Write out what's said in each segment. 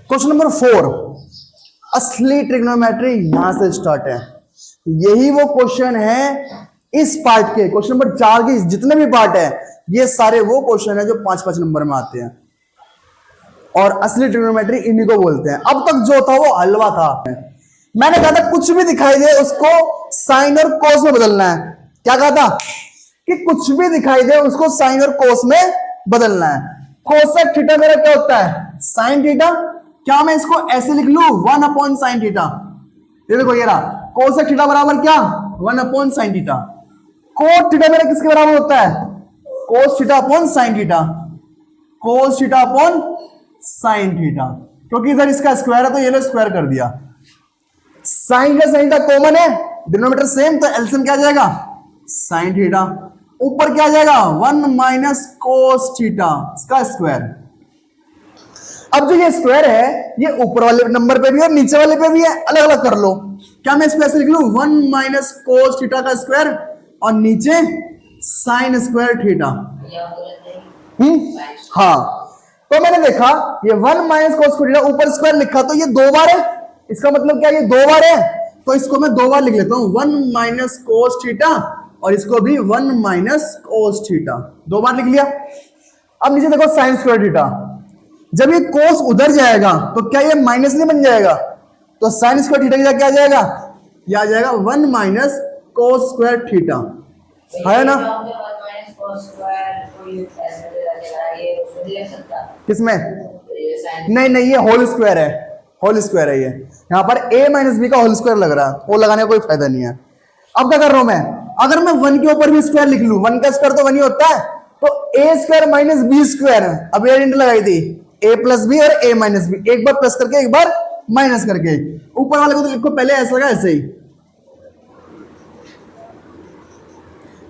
Question number 4, असली trigonometry यहां से स्टार्ट है। यही वो क्वेश्चन है इस पार्ट के, क्वेश्चन नंबर 4 के जितने भी पार्ट है ये सारे वो क्वेश्चन है जो 5-5 नंबर में आते हैं, और असली ट्रिग्नोमेट्री इन्हीं को बोलते हैं। अब तक जो था वो हलवा था। मैंने कहा था कुछ भी दिखाई दे उसको साइन और कोस में बदलना है। क्या कहा था कि कुछ भी दिखाई दे उसको साइन और कोस में बदलना है। कोसेक थीटा मेरा क्या होता है? Sine theta. क्या मैं इसको ऐसे लिख लूं 1/sin थीटा? ये देखो ये रहा, कोसेक थीटा बराबर क्या? 1/sin theta. कोट थीटा मेरा किसके बराबर होता है? कोस theta upon sine theta. Cos theta upon sine theta, क्योंकि इधर इसका स्क्वायर है तो ये लो स्क्वायर कर दिया। साइन का साइन थीटा कॉमन है, डिनोमिनेटर सेम, तो एलसीएम क्या आ जाएगा? Sine theta. ऊपर क्या आ जाएगा? 1 - कोस थीटा इसका स्क्वायर। अब जो ये स्क्वायर है ये ऊपर वाले नंबर पे भी और नीचे वाले पे भी है, अलग अलग कर लो। क्या मैं इसको ऐसे लिख लूं 1 - कोस थीटा का स्क्वायर और नीचे साइन स्क्वायर थीटा? हाँ, तो मैंने देखा ये 1 - कोस थीटा ऊपर स्क्वायर लिखा तो ये 2 बार है, इसका मतलब क्या ये 2 बार है, तो इसको मैं 2 बार लिख लेता हूं 1 - कोस थीटा और इसको भी 1 - कोस थीटा, 2 बार लिख लिया। अब नीचे देखो साइन स्क्वायर थीटा, जब ये कोस उधर जाएगा तो क्या ये माइनस नहीं बन जाएगा? तो साइन स्क्वायर थीटा की जगह क्या आ जाएगा? ये आ जाएगा 1 - कोस स्क्वायर थीटा, है ना? किसमें? नहीं नहीं, ये होल स्क्वायर है, होल स्क्वायर है ये। यहां पर a - b का होल स्क्वायर लग रहा है, वो लगाने का कोई फायदा नहीं है। अब क्या कर रहा हूं मैं? अगर मैं 1 के ऊपर भी स्क्वायर लिख लूं, 1 का स्क्वायर तो 1 ही होता है, तो a square minus b square. अब ये इंट लगाई थी a प्लस बी और a माइनस बी, एक बार प्लस करके एक बार माइनस करके। ऊपर वाले को तो लिखो पहले ऐसा का ऐसे ही,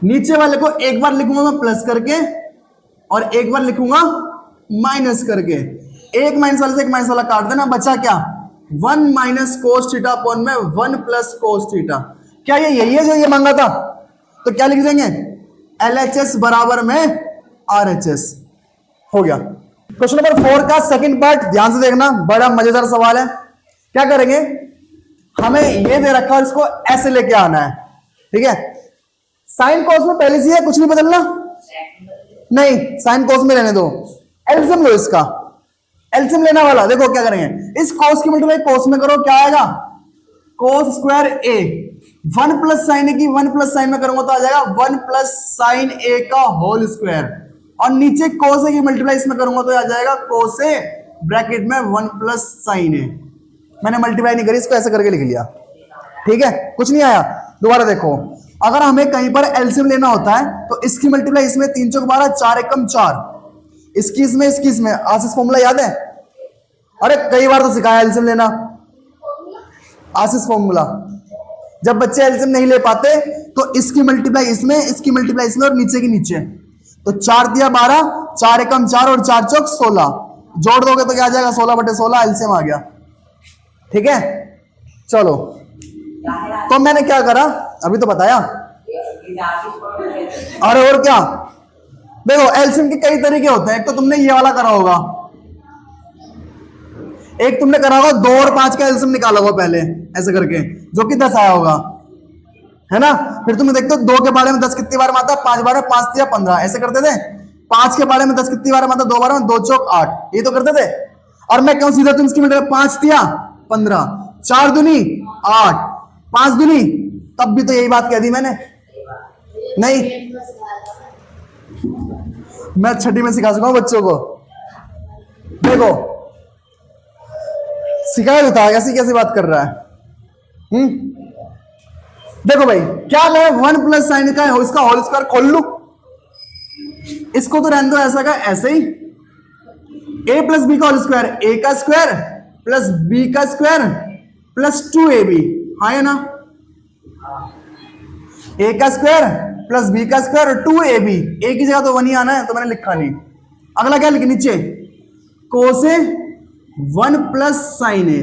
नीचे वाले को एक बार लिखूंगा मैं प्लस करके और एक बार लिखूंगा माइनस करके। एक माइनस वाले से एक माइनस वाला काट देना, बचा क्या? 1 - कोस थीटा अपॉन में 1 + कोस थीटा। क्या ये यही है जो ये मांगा था? तो क्या लिख देंगे? LHS बराबर में RHS। हो गया। क्वेश्चन नंबर 4 का सेकंड पार्ट ध्यान से देखना, बड़ा मजेदार सवाल है। क्या करेंगे? हमें ये दे रखा है, इसको ऐसे लेके आना है, ठीक है? साइन कोस में पहले से है, कुछ नहीं बदलना, नहीं साइन कोस में रहने दो। एलसीएम लो इसका, एलसीएम लेना वाला। देखो क्या करेंगे, इस कोस की मल्टीप्लाई कोस में करो, क्या आएगा? Cos square a। 1 + sine a की 1 + साइन में करूंगा तो आ जाएगा 1 + साइन a का होल स्क्वायर, और नीचे कोस a की मल्टीप्लाई इसमें करूंगा तो आ जाएगा कोस a ब्रैकेट में 1 + साइन a। मैंने मल्टीप्लाई नहीं करी, इसको ऐसे करके लिख लिया, ठीक है? कुछ नहीं आया। दोबारा देखो, अगर हमें कहीं पर एलसीएम लेना होता है तो इसकी मल्टीप्लाई इसमें 3 × 12, 4 × 4, इसकी इसमें आशीष फॉर्मूला याद है? अरे कई बार तो सिखाया एलसीएम लेना, आशीष फॉर्मूला। जब बच्चे एलसीएम नहीं ले पाते तो इसकी मल्टीप्लाई इसमें, इसकी मल्टीप्लाई इसमें और नीचे की नीचे। तो 4 दिया 12, 4 × 4 और 4 × 16, जोड़ दोगे तो क्या आ जाएगा? 16/16 एलसीएम आ गया, ठीक है? चलो, तो मैंने क्या करा अभी तो बताया। अरे और क्या, देखो एलसीएम के कई तरीके होते हैं। एक तो तुमने ये वाला करा होगा, एक तुमने करा होगा 2 और 5 का एलसीएम निकाला होगा पहले ऐसे करके, जो कि 10 आया होगा, है ना? फिर तुम देखते हो 2 के बारे में 10 कितनी बार में आता है? 5 बार में, 5 दिया 15, ऐसे करते थे। 5 के बारे में 10 कितनी बार में आता? 2 बार में, 2 चौक 8, ये तो करते थे। और मैं क्यों सीधा, तुम इसकी मतलब 5 दिया 15, 4 दूनी 8, 5 दूनी, तब भी तो यही बात कह दी मैंने। नहीं, मैं 6ठी में सिखा चुका हूं बच्चों को। देखो सिखाया तो था, ऐसी कैसी बात कर रहा है? देखो भाई, क्या मैं 1 + साइन का इसका होल स्क्वायर खोल लू? इसको तो रहने दो ऐसा का ऐसे ही। a + b का होल स्क्वायर, a का स्क्वायर प्लस b का स्क्वायर प्लस 2ab, हाँ है ना? a का स्क्वायर प्लस b का स्क्वायर और 2ab, a की जगह तो 1 ही आना है तो मैंने लिखा नहीं। अगला क्या लिखे नीचे? Cos a 1 + sine a।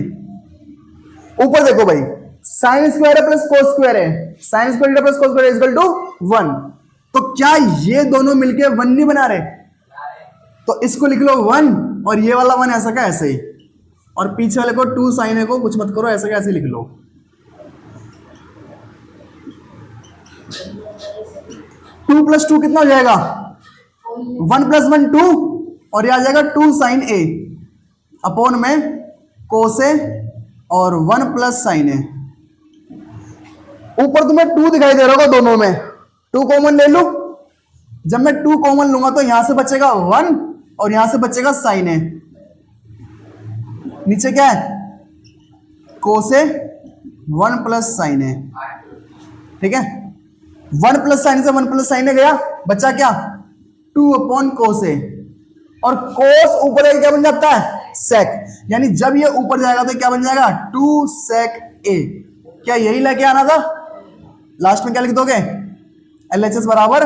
ऊपर देखो भाई, साइन स्क्वायर है प्लस कोस स्क्वायर है, sine square plus cos square equal to 1। तो क्या ये दोनों मिलके 1 नहीं बना रहे? तो इसको लिख लो 1 और ये वाला 1 ऐसा का ऐसे ही। और पीछे वाले को 2 साइन ए को कुछ मत करो, ऐसे कैसे लिख लो। टू प्लस टू कितना हो जाएगा 1 + 1 2 और ये आ जाएगा 2 साइन ए अपॉन में कोस ए और 1 + साइन ए। ऊपर तुम्हें 2 दिखाई दे रहा होगा दोनों में, 2 कॉमन ले लो। जब मैं 2 कॉमन लूंगा तो यहां से बचेगा 1 और यहां से बचेगा साइन ए। नीचे क्या है कोस ए 1 + साइन ए, ठीक है। 1 + साइन से 1 + साइन ए गया, बचा क्या 2 अपॉन कोस ए, और कोस ऊपर क्या बन जाता है सेक, यानी जब ये ऊपर जाएगा तो क्या बन जाएगा 2 sec ए। क्या यही लेके आना था? लास्ट में क्या लिख दोगे LHS बराबर।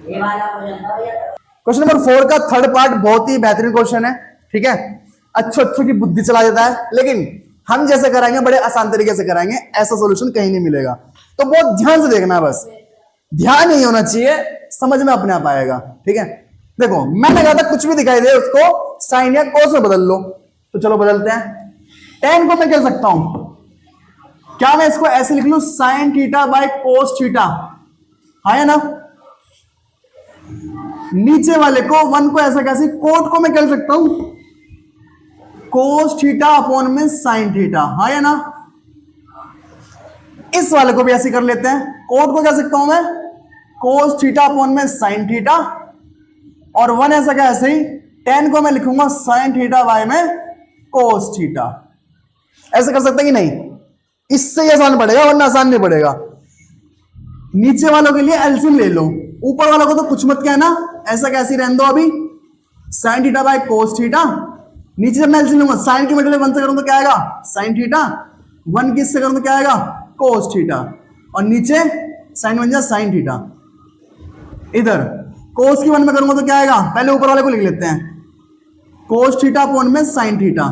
क्वेश्चन नंबर 4 का थर्ड पार्ट बहुत ही बेहतरीन क्वेश्चन है, ठीक है। अच्छों की बुद्धि चला देता है, लेकिन हम जैसे कराएंगे बड़े आसान तरीके से कराएंगे, ऐसा सॉल्यूशन कहीं नहीं मिलेगा। तो बहुत ध्यान से देखना है, बस ध्यान नहीं होना चाहिए, समझ में अपने आप आएगा, ठीक है। देखो मैंने कहा था कुछ भी दिखाई दे उसको साइन या कोस में बदल लो, तो चलो बदलते हैं। tan को मैं कह सकता हूं, क्या मैं इसको ऐसे लिख लूं sin theta by cos theta, है ना। नीचे वाले को 1 को ऐसा कैसे कोट को मैं कह सकता हूं कोस थीटा अपॉन में साइन थीटा, है ना। इस वाले को भी ऐसे कर लेते हैं, कोट को कह सकता हूं मैं कोस थीटा अपॉन में साइन थीटा, और 1 ऐसा क्या ऐसे ही tan को मैं लिखूंगा साइन थीटा बाय में कोस थीटा। ऐसे कर सकते कि नहीं? इससे ही आसान पड़ेगा, वरना आसान नहीं पड़ेगा। नीचे वालों के लिए एलसीएम ले लो, ऊपर वालों को तो कुछ मत कहना, ऐसा कैसे रहने दो अभी sine theta by cos theta. नीचे जब मैं एलसीएम लूंगा साइन की मल्टीप्लाई 1 से करूं तो क्या आएगा साइन थीटा, 1 की इससे करूं तो क्या आएगा कोस थीटा, और नीचे साइन बन जाए साइन थीटा। इधर कोस की 1 में करूंगा तो क्या आएगा, पहले ऊपर वाले को लिख लेते हैं कोस थीटा अपॉन में साइन थीटा।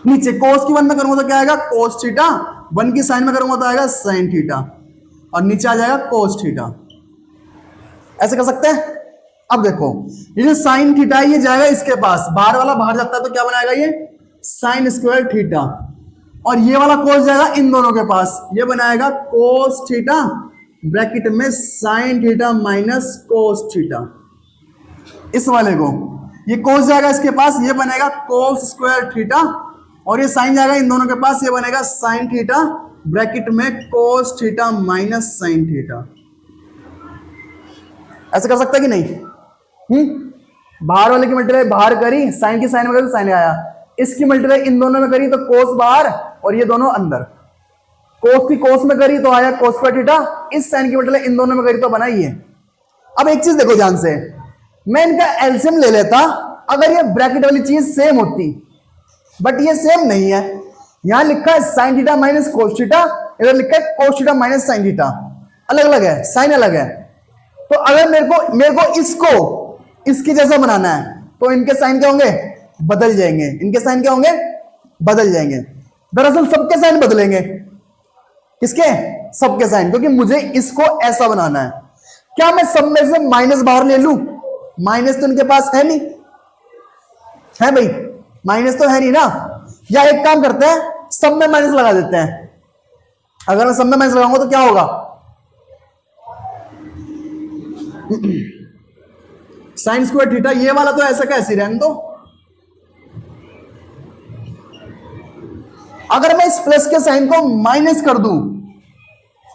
नीचे कोस की 1 में करूंगा तो क्या आएगा कोस थीटा, 1 की साइन में करूंगा तो आएगा साइन थीटा, और नीचे आ जाएगा कोस थीटा। ऐसे कर सकते हैं। अब देखो ये जो साइन थीटा है ये जाएगा इसके पास, बाहर वाला बाहर जाता है तो क्या बनाएगा ये साइन स्क्वायर थीटा, और ये वाला कोस जाएगा इन दोनों के पास, ये बनाएगा कोस थीटा ब्रैकेट में sign theta minus cos theta. इस वाले को ये कोस जाएगा इसके पास, ये बनेगा कोस स्क्वायर थीटा, और ये साइन जाएगा इन दोनों के पास, ये बनेगा साइन थीटा ब्रैकेट में cos theta minus sine theta. ऐसे कर सकता है कि नहीं? बाहर वाले की मल्टीप्लाई बाहर करी, साइन की साइन में करी साइन आया, इसकी मल्टीप्लाई इन दोनों में करी तो कोस बाहर और ये दोनों अंदर, कोस की कोस में करी तो आया कोस स्क्वायर थीटा, इस साइन की मल्टीप्लाई इन दोनों में करी तो बना ये। अब एक चीज देखो ध्यान से, मैं इनका एलसीएम ले लेता अगर ये ब्रैकेट वाली चीज सेम होती, बट ये सेम नहीं है। यहां लिखा है sign theta minus cos theta, इधर लिखा है cos theta minus sine theta, अलग अलग है, साइन अलग है। तो अगर मेरे को इसको इसके जैसा बनाना है तो इनके साइन क्या होंगे बदल जाएंगे, इनके साइन क्या होंगे बदल जाएंगे। दरअसल सबके साइन बदलेंगे, किसके सबके साइन, क्योंकि मुझे इसको ऐसा बनाना है। क्या मैं सब में से माइनस बाहर ले लूं? माइनस तो इनके पास है नहीं, है भाई माइनस तो है नहीं ना। या एक काम करते हैं सब में माइनस लगा देते हैं, अगर मैं सब में माइनस लगाऊंगा तो क्या होगा साइन स्क्वायर थीटा, ये वाला तो ऐसा कैसे रहने दो। अगर मैं इस प्लस के साइन को माइनस कर दूं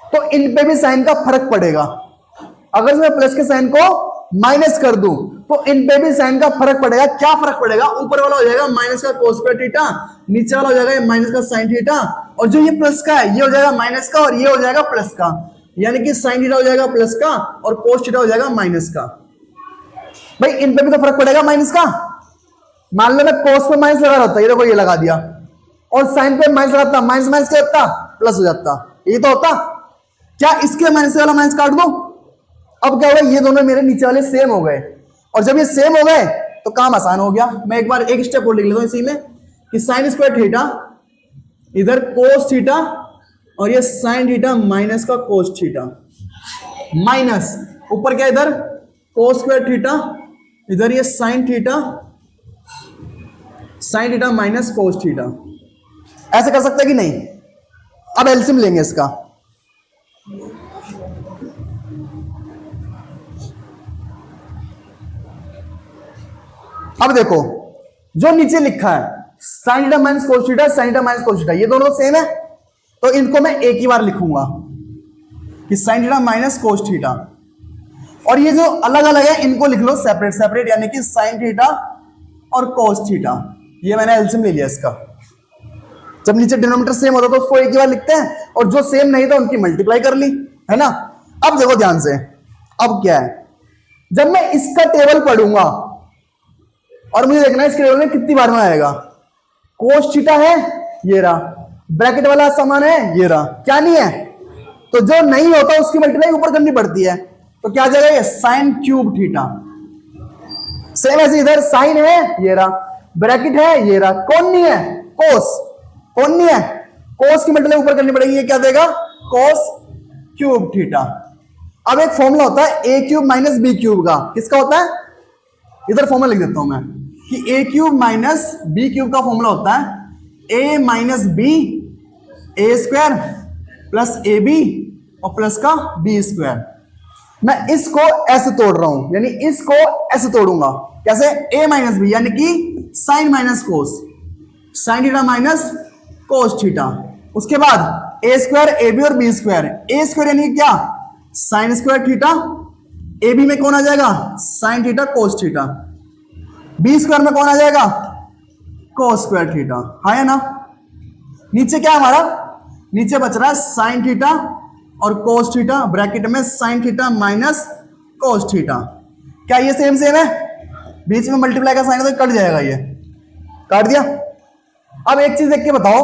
तो इन पे भी साइन का फर्क पड़ेगा। अगर मैं प्लस के साइन को माइनस कर दूं तो इन पे भी साइन का फर्क पड़ेगा। क्या फर्क पड़ेगा? ऊपर वाला हो जाएगा माइनस का कोस स्क्वायर थीटा, नीचे वाला हो जाएगा माइनस का साइन थीटा, और जो ये प्लस का है ये हो जाएगा माइनस का और ये हो जाएगा प्लस का, यानी कि साइन थीटा हो जाएगा प्लस का और कोस थीटा हो जाएगा माइनस का। भाई इन पे भी तो फर्क पड़ेगा माइनस का। मान लो मैं कोस पे माइनस लगा रहा था, ये देखो ये लगा दिया, और साइन पे माइनस लगाता, माइनस माइनस क्या होता प्लस हो जाता, ये तो होता। क्या इसके माइनस वाला माइनस काट दो? अब क्या होगा ये दोनों मेरे नीचे वाले सेम हो गए, और जब ये सेम हो गए तो काम आसान हो गया। मैं एक बार एक स्टेप और लिख लेता हूं इसी में कि साइन स्क्वायर थीटा इधर कोस थीटा और ये साइन थीटा माइनस का कोस थीटा, माइनस ऊपर क्या इधर कोस स्क्वायर थीटा, इधर ये sine theta sine theta minus cos theta. ऐसे कर सकते हैं कि नहीं? अब एलसीएम लेंगे इसका। अब देखो जो नीचे लिखा है sign theta minus cos theta, sign theta minus cos theta, ये दोनों सेम है, तो इनको मैं एक ही बार लिखूंगा कि sign theta minus cos theta. और ये जो अलग अलग है इनको लिख लो सेपरेट सेपरेट, यानी कि साइन थीटा और कोस थीटा। ये मैंने एलसीएम ले लिया इसका। जब नीचे डिनोमिनेटर सेम होता तो उसको एक ही बार लिखते हैं, और जो सेम नहीं था उनकी मल्टीप्लाई कर ली, है ना। अब देखो ध्यान से, अब क्या है, जब मैं इसका टेबल पढ़ूंगा और मुझे देखना है इस टेबल में कितनी बार में आएगा। कोस थीटा है, ये रहा, ब्रैकेट वाला समान है, ये रहा, क्या नहीं है, तो जो नहीं होता उसकी मल्टीप्लाई ऊपर करनी पड़ती है, तो क्या आ जाएगा ये साइन क्यूब थीटा। सेम ऐसे इधर साइन है, ये रहा, ब्रैकेट है, ये रहा, कौन नहीं है, कोस, कौन नहीं है, कोस की मल्टीप्लाई ऊपर करनी पड़ेगी, ये क्या देगा, कोस क्यूब थीटा। अब एक फॉर्मूला होता है ए क्यूब माइनस बी क्यूब का, किसका होता है, इधर फॉर्मूला लिख देता हूं मैं कि A cube minus B cube का फॉर्मूला होता है A minus B A square plus A B और प्लस का बी स्क्वायर। मैं इसको ऐसे तोड़ रहा हूं, यानी इसको ऐसे तोड़ूंगा, कैसे, ए माइनस बी यानी कि sine minus cos, sine theta minus cos theta. उसके बाद ए स्क्वायर ए बी और बी स्क्वायर, ए स्क्वायर यानी क्या, sine square theta, a b में कौन आ जाएगा, sine theta cos theta, b square में कौन आ जाएगा, कोस स्क्वायर थीटा, है ना। नीचे क्या हमारा, नीचे बच रहा है साइन थीटा और कोस थीटा, ब्रैकेट में sign theta minus cos theta. क्या ये सेम सेम है, बीच में मल्टीप्लाई का साइन है तो कट जाएगा, ये काट दिया। अब एक चीज देख के बताओ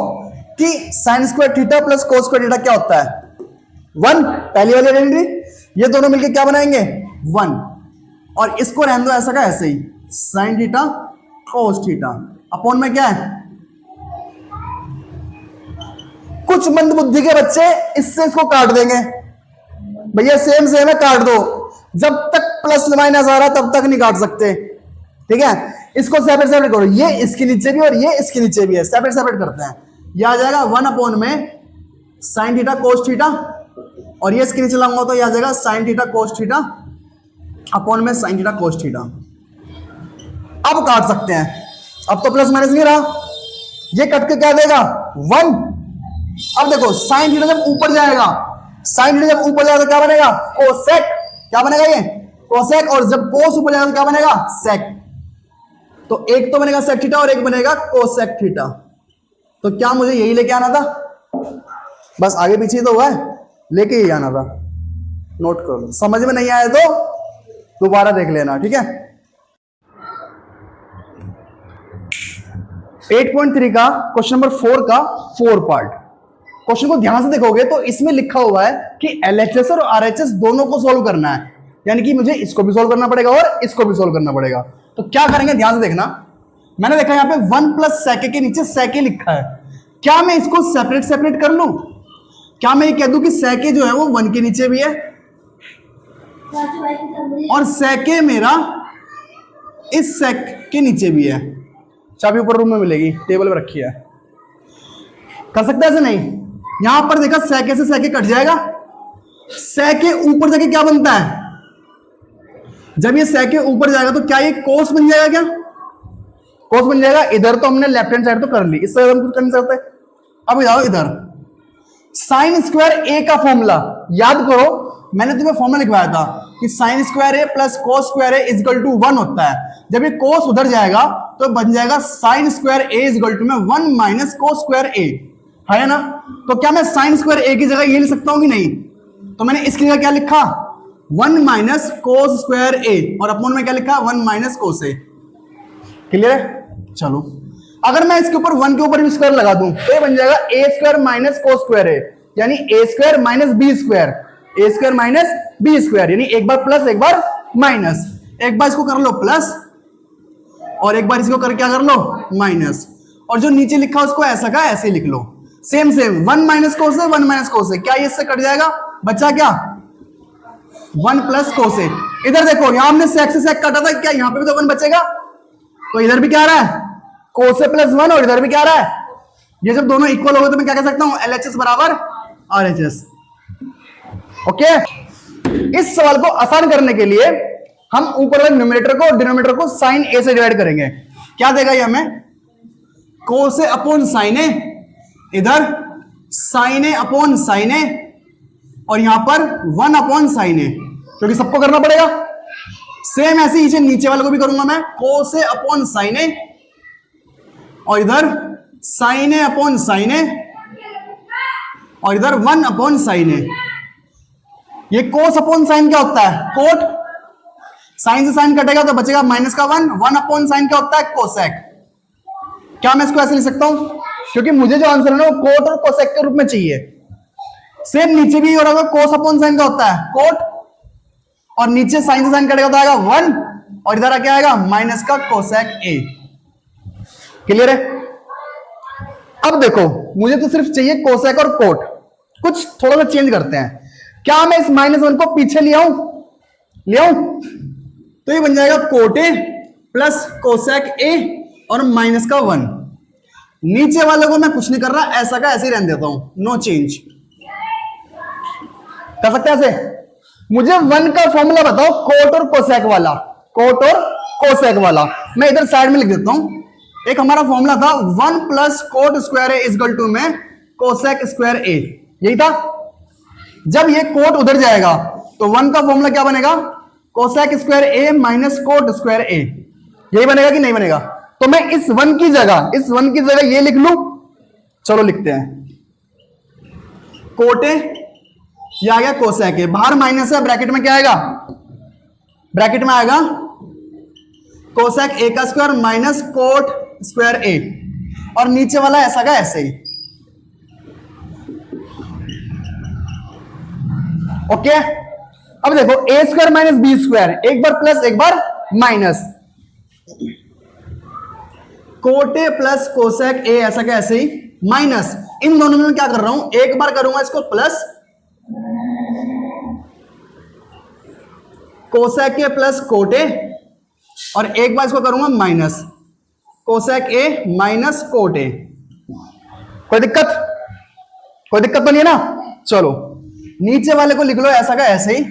कि sine square theta plus cos square theta क्या होता है, 1, पहली वाली आइडेंटिटी, ये दोनों मिलकर क्या बनाएंगे, 1, और इसको रहने दो ऐसा का ऐसे ही, sine theta cos theta upon में क्या है। कुछ मंद बुद्धि के बच्चे इससे इसको काट देंगे, भैया सेम सेम है काट दो, जब तक प्लस माइनस आ रहा तब तक नहीं काट सकते, ठीक है। इसको सेपरेट सेपरेट करो, ये इसके नीचे भी और ये इसके नीचे भी है, सेपरेट सेपरेट करते हैं, यह आ जाएगा 1 अपॉन में साइन थीटा कोस थीटा, और ये इसके नीचे लाऊंगा तो यह आ जाएगा sine theta cos theta upon में साइन थीटा कोस थीटा। अब काट सकते हैं, अब तो प्लस माइनस नहीं रहा, ये कट के क्या देगा, 1। अब देखो साइन थीटा जब ऊपर जाएगा, साइन थीटा जब ऊपर जाएगा तो क्या बनेगा, कोसेक, क्या बनेगा ये, कोसेक, और जब कोस ऊपर जाएगा तो क्या बनेगा, सेक। तो एक तो बनेगा सेक थीटा और एक बनेगा कोसेक थीटा। तो क्या मुझे यही लेके आना था, बस आगे पीछे तो हुआ है, लेके ही आना था, नोट कर लो, समझ में नहीं आया तो दोबारा देख लेना, ठीक है। 8.3 का क्वेश्चन नंबर 4 का 4 पार्ट। क्वेश्चन को ध्यान से देखोगे तो इसमें लिखा हुआ है कि LHS और RHS दोनों को सॉल्व करना है, यानी कि मुझे इसको भी सॉल्व करना पड़ेगा और इसको भी सॉल्व करना पड़ेगा। तो क्या करेंगे, ध्यान से देखना। मैंने देखा यहाँ पे 1 प्लस सेके के नीचे सेके लिखा है, क्या मैं इसको सेपरेट सेपरेट कर लूं, क्या मैं ये कह दूं कि सेके जो है वो 1 के नीचे भी है और सेके मेरा इस सेक के नीचे भी है। चाबी ऊपर रूम में मिलेगी, टेबल पे रखी है, कर सकते हैं ऐसे नहीं। यहां पर देखा सेके से सेके कट जाएगा, सेके ऊपर जाके क्या बनता है, जब ये सेके ऊपर जाएगा तो क्या ये कोस बन जाएगा, क्या कोस बन जाएगा। इधर तो हमने लेफ्ट हैंड साइड तो कर ली, इससे हम कुछ कर नहीं सकते। अब जाओ इधर, साइन स्क्वायर ए का फॉर्मूला याद करो, मैंने तुम्हें फॉर्मूला लिखवाया था कि sine square a plus cos square a is equal to 1 होता है। जब ये कोस उधर जाएगा तो बन जाएगा sine square a is equal to में 1 माइनस कोस स्क्वायर ए, है ना। तो क्या मैं साइन स्क्वायर ए की जगह ये लिख सकता हूं कि नहीं, तो मैंने इसकी जगह क्या लिखा, 1 माइनस कोस स्क्वायर ए, और अपॉन में क्या लिखा, 1 माइनस कोस ए। क्लियर है। चलो अगर मैं इसके ऊपर 1 के ऊपर भी स्क्वायर लगा दूं तो ये बन जाएगा ए स्क्वायर माइनस कोस स्क्वायर ए, यानी ए स्क्वायर माइनस बी स्क्वायर, ए स्क्वायर माइनस बी स्क्वायर, यानी एक बार प्लस एक बार माइनस, एक बार इसको कर लो प्लस और एक बार इसको कर क्या कर लो माइनस, और जो नीचे लिखा उसको ऐसा का ऐसे लिख लो, सेम सेम 1 माइनस कोस है 1 माइनस कोस है, क्या ये इससे कट जाएगा, बचा क्या 1 प्लस कोस है। इधर देखो यहां हमने सेक से सेक काटा था, क्या यहां पे भी तो 1 बचेगा, तो इधर भी क्या आ रहा है कोस प्लस 1 और इधर भी क्या आ रहा है, ये जब दोनों इक्वल हो गए तो मैं क्या कह सकता हूं, LHS बराबर RHS। ओके, इस सवाल को आसान करने के लिए हम ऊपर वाले न्यूमरेटर को और डिनोमिनेटर को साइन ए से डिवाइड करेंगे। क्या देगा ये हमें, कोस ए अपॉन साइन ए, इधर साइन ए अपॉन साइन ए, और यहां पर 1 अपॉन साइन ए, क्योंकि सबको करना पड़ेगा। सेम ऐसे ही नीचे वाले को भी करूंगा मैं, कोस ए अपॉन साइन ए, और इधर साइन ए अपॉन साइन ए, और इधर 1 अपॉन साइन ए। ये कोस अपॉन साइन क्या होता है, कोट, साइन से साइन कटेगा तो बचेगा माइनस का 1, 1 अपॉन साइन क्या होता है, कोसेक। क्या मैं इसको ऐसे लिख सकता हूं, क्योंकि मुझे जो आंसर है ना वो कोट और कोसेक के रूप में चाहिए। सेम नीचे भी हो रहा होगा, कोस अपॉन साइन का होता है कोट, और नीचे साइन से साइन कटेगा तो आएगा 1, और इधर क्या आएगा माइनस का कोसेक ए। क्लियर है। अब देखो मुझे तो सिर्फ चाहिए कोसेक और कोट, कुछ थोड़ा सा चेंज करते हैं। क्या मैं इस -1 को पीछे ले आऊं, तो ये बन जाएगा कोट ए प्लस कोसेक ए और माइनस का 1। नीचे वाले को मैं कुछ नहीं कर रहा, ऐसा का ऐसे ही रहने देता हूं, नो चेंज। कर सकते हैं ऐसे। मुझे 1 का फॉर्मूला बताओ, कोट और कोसेक वाला, कोट और कोसेक वाला मैं इधर साइड में लिख देता हूं। एक हमारा फॉर्मूला था 1 plus cot square a equal to में कोसेक स्क्वायर ए, यही था। जब ये कोट उधर जाएगा तो 1 का फॉर्मूला क्या बनेगा, cosec square A minus cot square a, यही बनेगा कि नहीं बनेगा। तो मैं इस 1 की जगह ये लिख लूं, चलो लिखते हैं, कोट ए, ये आ गया कोसेक ए, बाहर माइनस है, ब्रैकेट में क्या आएगा, ब्रैकेट में आएगा कोसेक ए का स्क्वायर माइनस कोट स्क्वायर ए, और नीचे वाला ऐसा का ऐसे ही। ओके, अब देखो A square minus B square, एक बार प्लस एक बार minus, cot A plus cosec A ऐसा का ऐसे ही, माइनस इन दोनों में क्या कर रहा हूं, एक बार करूंगा इसको plus cosec A plus cot A, और एक बार इसको करूंगा minus cosec a minus cot ए। कोई दिक्कत तो नहीं है ना। चलो नीचे वाले को लिख लो ऐसा का ऐसे ही,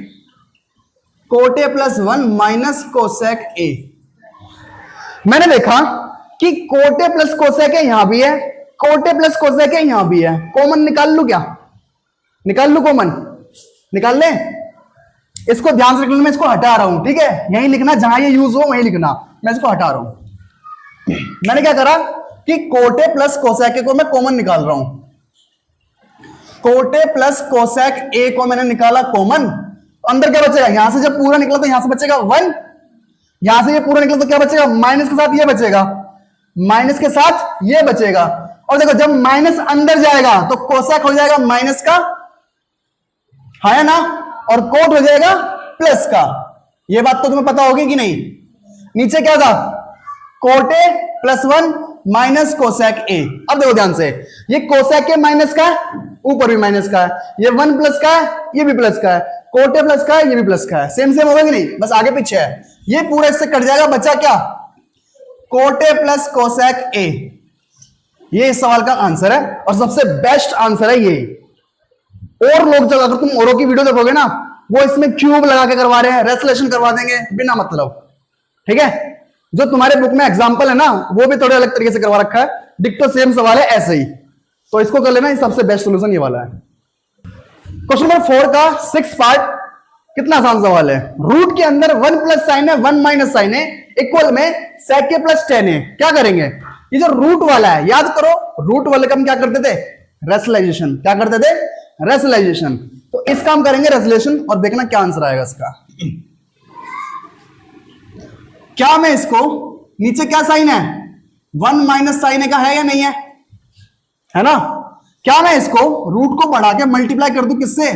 cot A plus 1 minus cosec A. मैंने देखा कि cot A plus cosec A यहां भी है, cot A plus cosec A यहां भी है, कॉमन निकाल लू क्या, निकाल लू कॉमन, निकाल ले। इसको ध्यान से रख लो, मैं इसको हटा रहा हूं, ठीक है, यही लिखना, जहां ये यूज हो वहीं लिखना, मैं इसको हटा रहा हूं। मैंने क्या करा कि कोट ए प्लस कोसेक ए को मैं कॉमन निकाल रहा हूं, कोट ए प्लस कोसेक ए को मैंने निकाला कॉमन, अंदर क्या बचेगा, यहां से जब पूरा निकला तो यहां से बचेगा 1, यहां से ये पूरा निकला तो क्या बचेगा, माइनस के साथ ये बचेगा, माइनस के साथ ये बचेगा। और देखो जब माइनस अंदर जाएगा तो कोसेक हो जाएगा माइनस का, है ना, और कोट हो जाएगा प्लस का। ये बात तो तुम्हें पता होगी कि नहीं। नीचे क्या था, coat A plus 1 minus cosec ए। अब देखो ध्यान से, ये कोसेक ए माइनस का है, ऊपर भी माइनस का है, ये 1 प्लस का है, ये भी प्लस का है, कोट ए प्लस का है, ये भी प्लस का है, सेम होगा कि नहीं, बस आगे पीछे है। ये पूरा इससे कट जाएगा, बचा क्या, कोट ए प्लस कोसेक ए। ये इस सवाल का आंसर है और सबसे बेस्ट आंसर है ये। और लोग जब अगर तुम औरों की वीडियो देखोगे ना, वो इसमें क्यूब लगा के करवा रहे हैं, रेसोल्यूशन करवा देंगे बिना मतलब, ठीक है। जो तुम्हारे बुक में एग्जांपल है ना, वो भी थोड़े अलग तरीके से करवा रखा है, डिक्टो सेम सवाल है ऐसे ही, तो इसको कर लेना, सबसे बेस्ट सोल्यूशन ये वाला है। क्वेश्चन नंबर 4 का 6 पार्ट, कितना आसान सवाल है। रूट के अंदर 1 प्लस साइन है, 1 माइनस साइन है, इक्वल में सेक के प्लस 10 है। क्या करेंगे, ये जो रूट वाला है, याद करो रूट वाले का हम क्या करते थे, रेशनलाइजेशन। क्या करते थे, रेशनलाइजेशन। तो इसका हम करेंगे रेशनलाइजेशन और देखना क्या आंसर आएगा इसका। क्या मैं इसको, नीचे क्या साइन है, 1 माइनस साइन है का है या नहीं है ना। क्या मैं इसको रूट को बढ़ा के मल्टीप्लाई कर दूं किससे,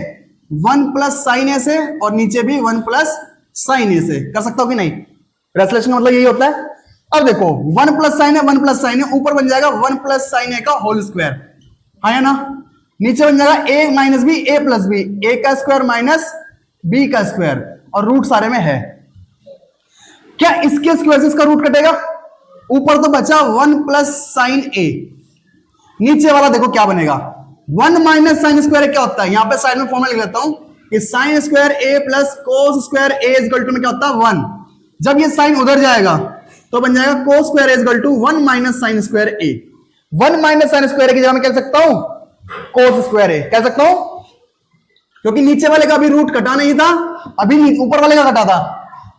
1 प्लस साइन ए से, और नीचे भी 1 प्लस साइन ए से। कर सकता हूं कि नहीं, रेशनलाइजेशन मतलब यही होता है। अब देखो 1 प्लस साइन है, 1 प्लस साइन है, ऊपर बन जाएगा 1 प्लस साइन ए का होल स्क्वायर, है ना। नीचे बन जाएगा a minus b, a plus b, a का स्क्वायर माइनस b का स्क्वायर, और रूट सारे में है। क्या इसके स्क्वायर से इसका रूट कटेगा, ऊपर तो बचा 1 प्लस साइन ए, नीचे वाला देखो क्या बनेगा, 1 माइनस साइन स्क्वायर क्या होता है, यहां पे साइड में फॉर्मूला लिख देता हूं कि sine square a plus cos square a is equal to में क्या होता है 1। जब ये साइन उधर जाएगा तो बन जाएगा cos square is equal to 1 minus sine square a. 1 minus sine square की जगह मैं कह सकता हूं कोस स्क्वायर ए कह सकता हूं, क्योंकि नीचे वाले का भी रूट कटा नहीं था, अभी ऊपर वाले का कटा था।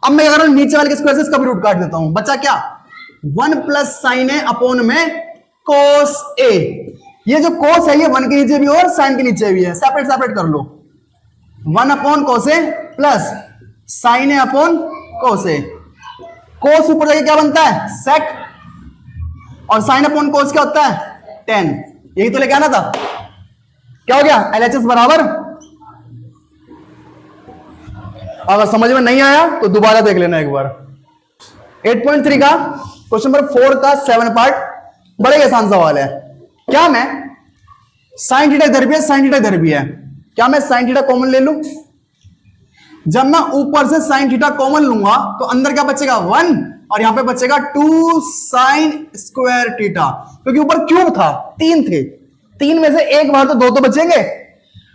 अब मैं क्या कर रहा हूं, नीचे वाले के स्क्वायर से इसका भी रूट काट देता हूं, बचा क्या 1 प्लस साइन ए अपॉन में कोस ए। ये जो कोस है ये 1 के नीचे भी और साइन के नीचे भी है, सेपरेट सेपरेट कर लो, 1 अपॉन कोस ए प्लस साइन ए अपॉन कोस ए। कोस ऊपर जाके क्या बनता है सेक, और साइन अपॉन कोस क्या होता है tan। यही तो लेके आना था, क्या हो गया LHS बराबर। अगर समझ में नहीं आया तो दोबारा देख लेना एक बार। 8.3 का क्वेश्चन नंबर 4 का 7 पार्ट, बड़े आसान सवाल है। क्या मैं साइन थीटा इधर भी है, साइन थीटा इधर भी है, क्या मैं साइन थीटा कॉमन ले लूं? जब मैं ऊपर से साइन थीटा कॉमन लूंगा तो अंदर क्या बचेगा 1 और यहां पे बचेगा 2 साइन स्क्वायर थीटा, क्योंकि ऊपर क्यूब था 3 थे, 3 में से एक बाहर तो 2 तो बचेंगे।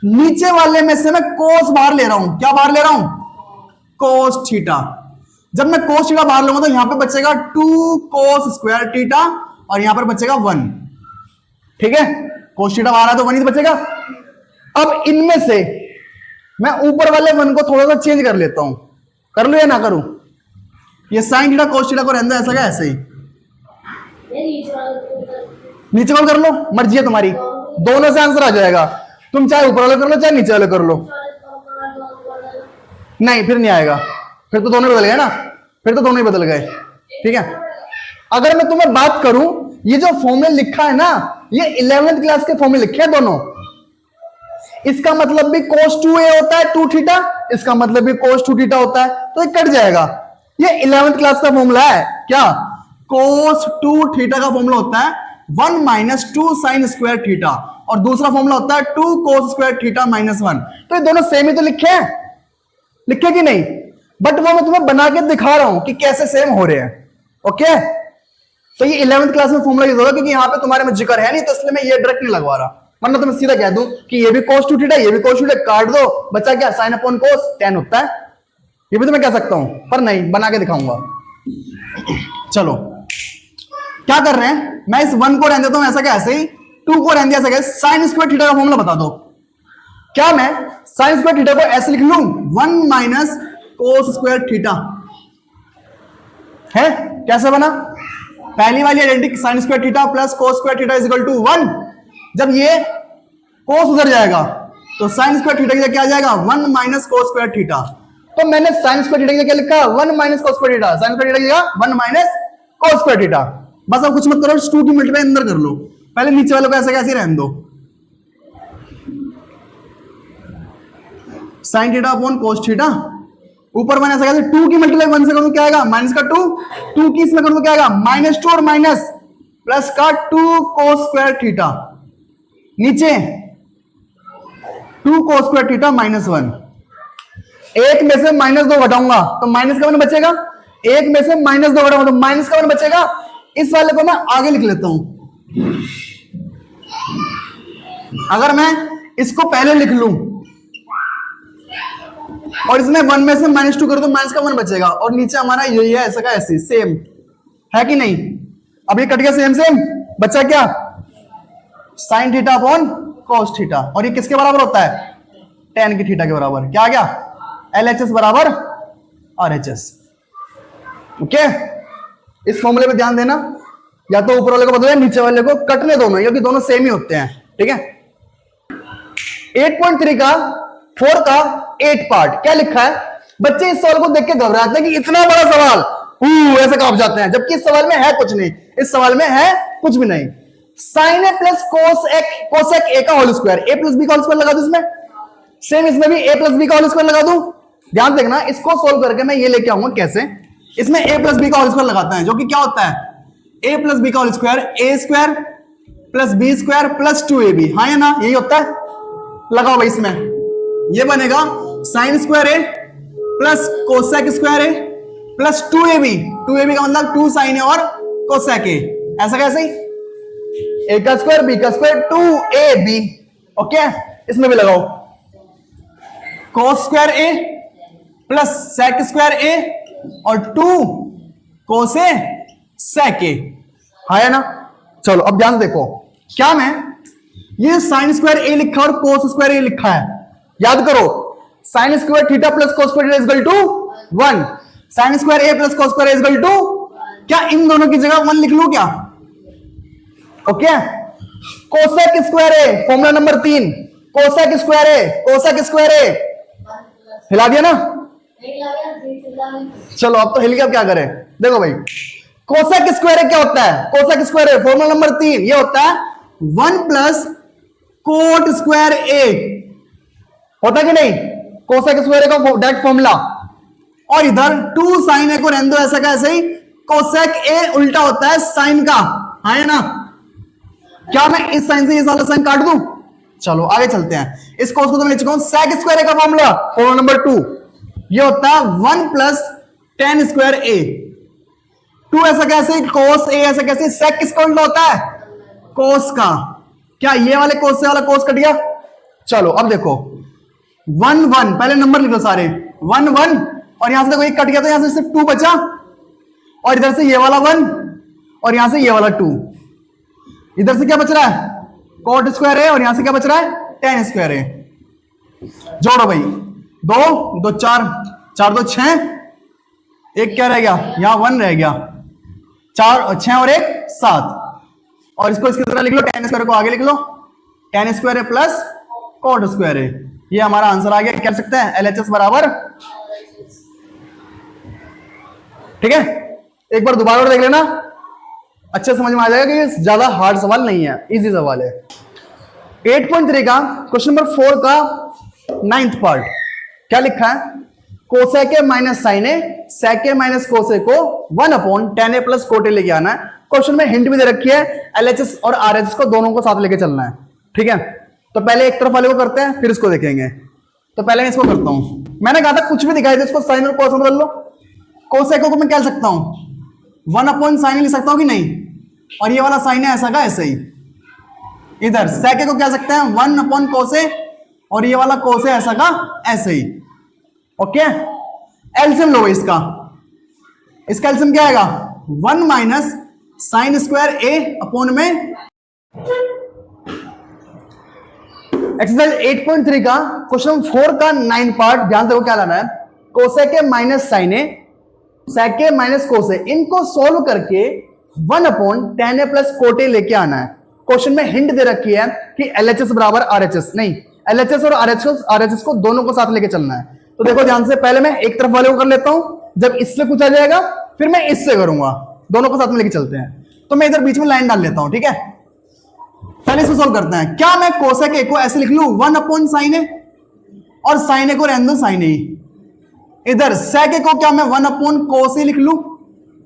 नीचे वाले में से मैं कोस बाहर ले रहा हूं, क्या बाहर ले रहा हूं कोस थीटा। जब मैं कोस थीटा बाहर लूंगा तो यहां पे बचेगा 2 कोस स्क्वायर थीटा और यहां पर बचेगा 1, ठीक है। कोस थीटा बाहर है तो 1 ही बचेगा। अब इनमें से मैं ऊपर वाले 1 को थोड़ा सा चेंज कर लेता हूं, कर लूं या ना करूं? ये साइन थीटा कोस थीटा को रहने ऐसा क्या ऐसे ही, नीचे वाला कर लो, मर्जी है तुम्हारी, दोनों से आंसर आ जाएगा। तुम चाहे ऊपर वाले कर लो चाहे नीचे वाले कर लो, नहीं फिर नहीं आएगा, फिर तो दोनों बदल गए ना, फिर तो दोनों ही बदल गए, ठीक है। अगर मैं तुम्हें बात करूं, ये जो फॉर्मूला लिखा है ना, ये 11th क्लास के फॉर्मूले लिखे हैं दोनों। इसका मतलब भी cos 2a होता है 2 थीटा, इसका मतलब भी cos 2 थीटा होता है, तो ये कट जाएगा। ये 11th क्लास का फॉर्मूला है, क्या cos 2 थीटा का फॉर्मूला होता है 1 माइनस 2 साइन स्क्वायर थीटा, और दूसरा फॉर्मूला होता है 2 cos स्क्वायर थीटा माइनस 1। तो ये दोनों सेम ही तो लिखे हैं, लिखे कि नहीं? बट वो मैं तुम्हें बना के दिखा रहा हूं कि कैसे सेम हो रहे हैं, ओके। तो ये 11th क्लास में फॉर्मूला यूज होगा, क्योंकि यहां पे तुम्हारे में जिक्र है नहीं, तो इसलिए मैं ये डायरेक्ट नहीं लगवा रहा, वरना तो मैं सीधा कह दूं कि ये भी cos 2 थीटा, ये भी cos 2 थीटा, काट दो, बचा क्या साइन अपॉन कोस tan होता है। ये भी तो मैं कह सकता हूं, पर नहीं, बना के दिखाऊंगा। चलो क्या कर रहे हैं, मैं इस 1 को रहने देता हूं ऐसा क्या ऐसे ही, 2 को रहने दिया ऐसा क्या, साइन स्क्वायर थीटा का फॉर्मूला बता दो। क्या मैं साइन स्क्वायर थीटा को ऐसे लिख लूं 1 माइनस कोस स्क्वायर थीटा, है कैसे बना? पहली वाली identity sine square theta plus cos square theta is equal to 1। जब ये कोस उधर जाएगा तो साइन स्क्वायर थीटा की जगह क्या आ जाएगा 1 माइनस कोस स्क्वायर थीटा। तो मैंने साइन स्क्वायर थीटा की जगह क्या लिखा 1 minus cos square theta, sign square theta की जगह 1 माइनस कोस स्क्वायर थीटा। बस अब कुछ मत करो, 2 की मल्टीप्लाई अंदर कर लो, पहले नीचे वालों को ऐसे कैसे रहने दो, sine theta upon cos theta, ऊपर मैंने ऐसा कैसे 2 की मल्टीप्लाई 1 से करूं क्या आएगा माइनस का 2, 2 की इसमें करूं क्या आएगा माइनस 2 और माइनस प्लस का 2 कोस स्क्वायर थीटा, नीचे 2 कोस स्क्वायर थीटा माइनस 1। एक में से माइनस 2 घटाऊंगा तो माइनस का 1 बचेगा, एक में से माइनस 2 घटाऊंगा तो माइनस का 1 बचेगा। इस वाले को मैं आगे लिख लेता हूं, अगर मैं इसको पहले लिख लूं और इसमें 1 में से माइनस 2 कर दो माइनस का 1 बचेगा, और नीचे हमारा यही है ऐसा का ऐसे सेम है कि नहीं। अब ये कट गया सेम सेम, बचा क्या sine theta upon cos theta, और ये किसके बराबर होता है tan की थीटा के बराबर। क्या आ गया LHS बराबर RHS, ओके। इस फॉर्मूले पे ध्यान देना, या तो ऊपर वाले को बदलो या नीचे वाले को, कटने दोनों, क्योंकि दोनों सेम ही होते हैं, ठीक है। 8.3 का 4 का 8 पार्ट, क्या लिखा है? बच्चे इस सवाल को देख के घबराते हैं कि इतना बड़ा सवाल, ऐसे कांप जाते हैं, जबकि इस सवाल में है कुछ नहीं, इस सवाल में है कुछ भी नहीं। Sine a plus cosec a का whole square, a plus B का होल स्क्वायर लगा दूं इसमें, सेम इसमें भी ए प्लस बी का होल स्क्वायर लगा दूं। ध्यान देखना, इसको सोल्व करके मैं ये लेके आऊंगा कैसे, इसमें ए प्लस बी का होल स्क्वायर लगाते हैं, जो कि क्या होता है ए प्लस बी का होल स्क्वायर ए square plus B square plus 2ab, हाँ या ना, यही होता है। लगाओ भाई, इसमें ये बनेगा sign square a plus cosec square a plus 2ab, 2ab का मतलब 2 साइन ए और कोसेक ए, ऐसा कैसे ही ए का स्क्वायर बी का स्क्वायर 2ab, ओके। इसमें भी लगाओ कोस square a plus sec square ए और 2 कोसे सेक ए, है ना। चलो अब ध्यान से देखो, क्या मैं ये साइन स्क्वायर ए लिखा और कोस स्क्वायर ए लिखा है, याद करो sine square theta plus cos square theta equal to 1, sine square a plus cos square equal to, क्या इन दोनों की जगह 1 लिख लूं क्या? Okay. Cosec square a formula number 3, cosec square a, cosec square a हिला दिया ना। चलो अब तो हिल गया, अब क्या करें? देखो भाई कोसेक स्क्वायर ए क्या होता है, cosec square a formula number 3 ये होता है 1 प्लस कोट स्क्वायर ए, होता है कि नहीं? कोसेक स्क्वायर ए का डायरेक्ट फॉर्मूला। और इधर 2 साइन ए को रहने दो ऐसा का ऐसे ही, कोसेक ए उल्टा होता है साइन का, है ना। क्या मैं इस साइन से ये वाला साइन काट दूं? चलो आगे चलते हैं। इस कोस को तो मैं लिख चुका हूं, सेक स्क्वायर ए का फॉर्मूला फॉर्मूला नंबर 2 ये होता है 1 प्लस टेन स्क्वायर ए, 2 ऐसा कैसे, कोस ए ऐसा कैसे, सेक किसका उल्टा होता है? कोस का। क्या ये वाले कोस से वाला कोस कट गया? चलो अब देखो 1 1, पहले नंबर लिख लो सारे, 1 1 और यहां से देखो एक कट गया तो यहां से सिर्फ 2 बचा, और इधर से ये वाला 1 और यहां से ये वाला 2, इधर से क्या बच रहा है? कोट स्क्वायर है, और यहां से क्या बच रहा है? टेन स्क्वायर है। जोड़ो भाई, 2 2 4 4 2 6, एक क्या रह गया? यहां 1 रह गया, 4 और 6 और 1 7, और इसको इसकी तरह लिख लो, टेन स्क्वायर को आगे लिख लो, टेन स्क्वायर है प्लस कोट स्क्वायर है। ये हमारा आंसर आ गया, कह सकते हैं LHS बराबर, ठीक है। एक बार दोबारा और देख लेना, अच्छे समझ में आ जाएगा कि ये ज्यादा हार्ड सवाल नहीं है, इजी सवाल है। 8.3 का क्वेश्चन नंबर 4 का 9th पार्ट क्या लिखा है? Cosec a minus sine a, sec a minus cos को 1/tan ए प्लस कोटे लेके आना है। क्वेश्चन में हिंट भी दे रखी है, LHS और RHS को दोनों को साथ लेके चलना है, ठीक है। तो पहले एक तरफ वाले को करते हैं, फिर इसको देखेंगे। तो पहले मैं इसको करता हूं, मैंने कहा था कुछ भी दिखाई दे इसको साइन और कोस में बदल लो। कोसेक को मैं क्या लिख सकता हूं? 1/sin लिख सकता हूं कि नहीं, और ये वाला साइन है ऐसा का ऐसे ही। इधर सेक को क्या सकते हैं? 1/cos, और ये वाला कोस है ऐसा का ऐसे ही, ओके। एलसीएम लो इसका, इसका एलसीएम क्या आएगा? 1 minus sine square a upon में एक्सरसाइज 8.3 का क्वेश्चन 4 का 9 पार्ट, ध्यान देखो क्या लाना है। Cosec a minus sine a, sec a minus cos, इनको सोल्व करके 1/tan ए प्लस कोटे लेके आना है। क्वेश्चन में हिंट दे रखी है कि LHS बराबर RHS, नहीं LHS और RHS को दोनों को साथ लेके चलना है। तो देखो ध्यान से, पहले मैं एक तरफ वाले को कर लेता हूं, जब इससे कुछ आ जाएगा फिर मैं इससे करूंगा, दोनों को साथ में लेके चलते हैं। तो मैं इधर बीच में लाइन डाल लेता हूं, ठीक है। पहले इसको सोल्व करते हैं। क्या मैं कोसेक ए को ऐसे लिख लूं 1/sin ए, और साइन ए को रहने दो साइन ए। इधर सेक ए को क्या मैं 1/cos ए लिख लूं,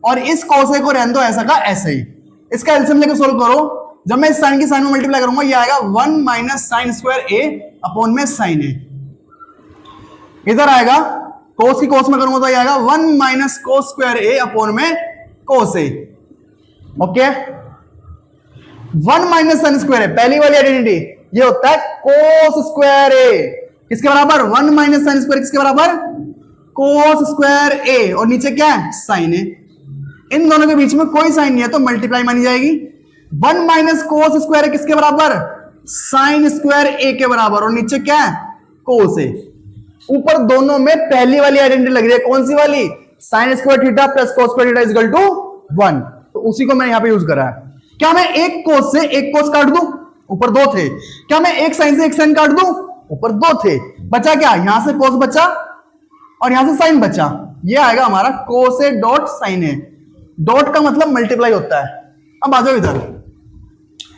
और इस cos ए को रहने दो ऐसा का ऐसे ही। इसका एलसीएम लेकर सोल्व करो, जब मैं इस साइन की साइन में मल्टीप्लाई करूंगा ये आएगा 1 minus sine square a upon में साइन ए। इधर आएगा कोस की कोस में करूंगा तो ये आएगा 1 minus cos square a upon में कोस ए, ओके। 1 माइनस साइन स्क्वायर ए, पहली वाली आइडेंटिटी, ये होता है कोस स्क्वायर ए, किसके बराबर? 1 माइनस साइन स्क्वायर किसके बराबर? कोस स्क्वायर ए, और नीचे क्या है? साइन ए। इन दोनों के बीच में कोई साइन नहीं है तो मल्टीप्लाई मानी जाएगी। 1 माइनस कोस स्क्वायर ए किसके बराबर? साइन स्क्वायर ए के बराबर, और नीचे क्या है? कोस ए। ऊपर दोनों में पहली वाली आइडेंटिटी लग रही है, कौन सी वाली? Sine square theta plus cos square theta is equal to 1, तो उसी को मैंने यहां पे यूज करा है। क्या मैं एक कोस से एक कोस काट दूं? ऊपर 2 थे। क्या मैं एक साइन से एक साइन काट दूं? ऊपर 2 थे। बचा क्या? यहां से कोस बचा और यहां से साइन बचा, ये आएगा हमारा cos A dot sine A. Dot का मतलब मल्टीप्लाई होता है। अब आ जाओ इधर,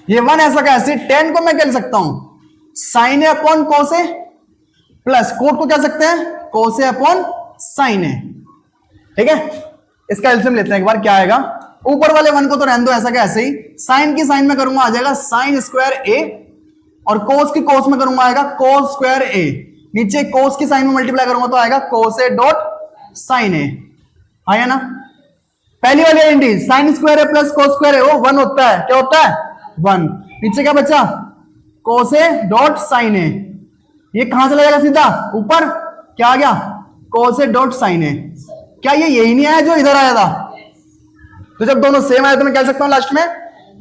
ये 1 ऐसा का ऐसे, 10 को मैं क्या लिख सकता हूं? साइन ए अपॉन कोस ए, प्लस कोट को क्या सकते हैं? कोस ए अपॉन साइन ए, ठीक है। इसका एलसीएम लेते हैं एक बार, क्या आएगा? ऊपर वाले 1 को तो रहने दो ऐसा का ऐसे ही, साइन की साइन में करूंगा आ जाएगा साइन स्क्वायर ए, और कोस की कोस में करूंगा आएगा कोस स्क्वायर ए। नीचे कोस की साइन में मल्टीप्लाई करूंगा तो आएगा कोस ए डॉट साइन ए, आया ना। पहली वाली आइडेंटिटी साइन स्क्वायर है प्लस कोस स्क्वायर है वो 1 होता है, क्या होता है 1। नीचे क्या बचा कोस ए डॉट साइन ए, ये कहां चला जाएगा सीधा ऊपर, क्या आ गया कोस ए डॉट साइन ए। क्या ये यही नहीं आया जो इधर आया था? तो जब दोनों सेम आया तो मैं कह सकता हूं लास्ट में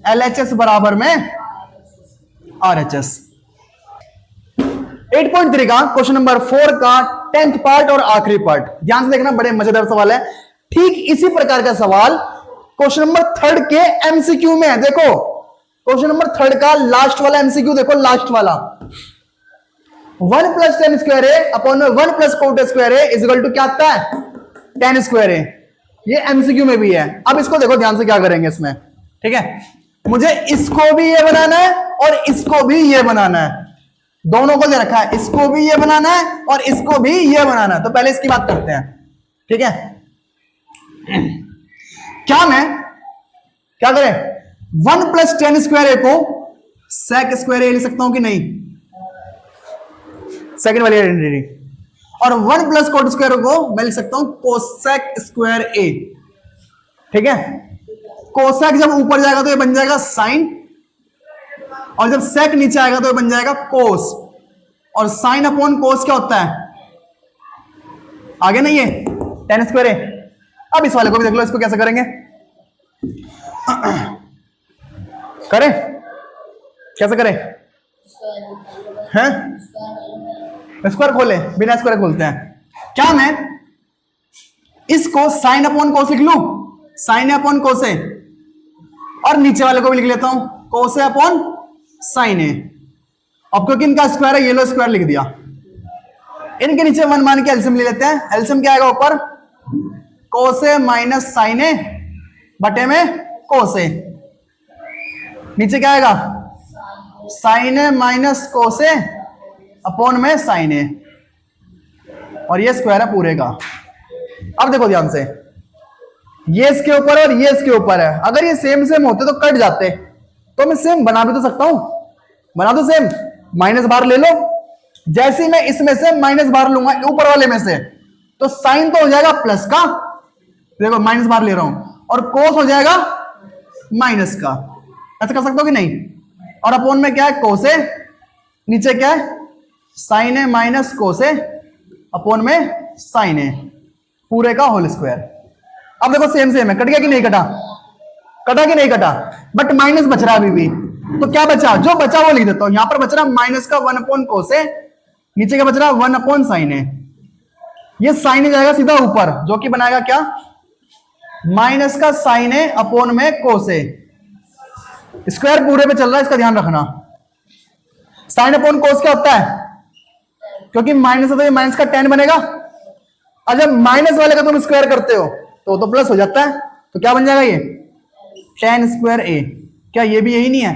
LHS बराबर में RHS। 8.3 का क्वेश्चन नंबर 4 का 10th पार्ट और आखिरी पार्ट ध्यान से देखना, बड़े मजेदार सवाल है। ठीक इसी प्रकार का सवाल क्वेश्चन नंबर 3 के MCQ में है। देखो क्वेश्चन नंबर 3 का लास्ट वाला MCQ देखो, लास्ट वाला 1 plus tan square a upon 1 plus cot square a is equal to क्या आता है 10 स्क्वायर ए। ये MCQ में भी है। अब इसको देखो ध्यान से क्या करेंगे इसमें, ठीक है। मुझे इसको भी ये बनाना है और इसको भी ये बनाना है, दोनों को दे रखा है, इसको भी ये बनाना है और इसको भी ये बनाना है। तो पहले इसकी बात करते हैं, ठीक है। क्या मैं क्या करें 1 प्लस टेन स्क्वायर ए को सेक स्क्वायर ए लिख सकता हूं कि नहीं, सेकंड वाली आइडेंटिटी, और 1 प्लस कोट स्क्वायर को मैं लिख सकता हूं कोसेक स्क्वायर ए, ठीक है। कोसेक जब ऊपर जाएगा तो ये बन जाएगा साइन, और जब सेक नीचे आएगा तो ये बन जाएगा कोस, और साइन अपॉन कोस क्या होता है आगे नहीं है टेन स्क्वायर ए। अब इस वाले को भी देख लो, इसको कैसे करेंगे करें कैसे करें हैं, स्क्वायर खोले, बिना स्क्वायर खोलते हैं। क्या मैं इसको साइन अपॉन कोस लिख लूं, साइन अपॉन कोसे, और नीचे वाले को भी लिख लेता हूं कोसे अपॉन साइन ए। अब क्योंकि इनका स्क्वायर है ये लो स्क्वायर लिख दिया, इनके नीचे 1 मान के एलसीएम ले लेते हैं। एलसीएम क्या आएगा ऊपर कोसे माइनस साइन ए बटे में कोसे, नीचे क्या आएगा साइन ए माइनस कोसे अपॉन में साइन ए, और ये स्क्वायर है पूरे का। अब देखो ध्यान से, ये इसके ऊपर और ये इसके ऊपर है, अगर ये सेम सेम होते तो कट जाते, तो मैं सेम बना भी तो सकता हूं, बना दो सेम, माइनस बाहर ले लो। जैसे ही मैं इसमें से माइनस बाहर लूंगा ऊपर वाले में से, तो साइन तो हो जाएगा प्लस का, देखो माइनस बाहर ले रहा हूं, और कोस हो जाएगा माइनस का, ऐसा कर सकते हो कि नहीं। और अपॉन में क्या है कोसे, नीचे क्या है साइन ए माइनस कोसे अपॉन में साइन ए पूरे का होल स्क्वायर। अब देखो सेम सेम है, कट गया कि नहीं कटा, कटा कि नहीं कटा, बट माइनस बच रहा है अभी भी। तो क्या बचा, जो बचा वो लिख देता हूं। यहां पर बच रहा माइनस का 1 अपॉन कोसे, नीचे क्या बच रहा 1 अपॉन साइन ए। ये साइन ए जाएगा सीधा ऊपर, जो कि बनाएगा क्या माइनस का साइन ए अपॉन में कोसे, स्क्वायर पूरे पे चल रहा है, इसका ध्यान रखना। साइन अपॉन कोस क्या होता है, क्योंकि माइनस है तो ये माइनस का 10 बनेगा, और जब माइनस वाले का तुम स्क्वायर करते हो तो प्लस हो जाता है, तो क्या बन जाएगा ये 10 स्क्वायर ए। क्या ये भी यही नहीं है,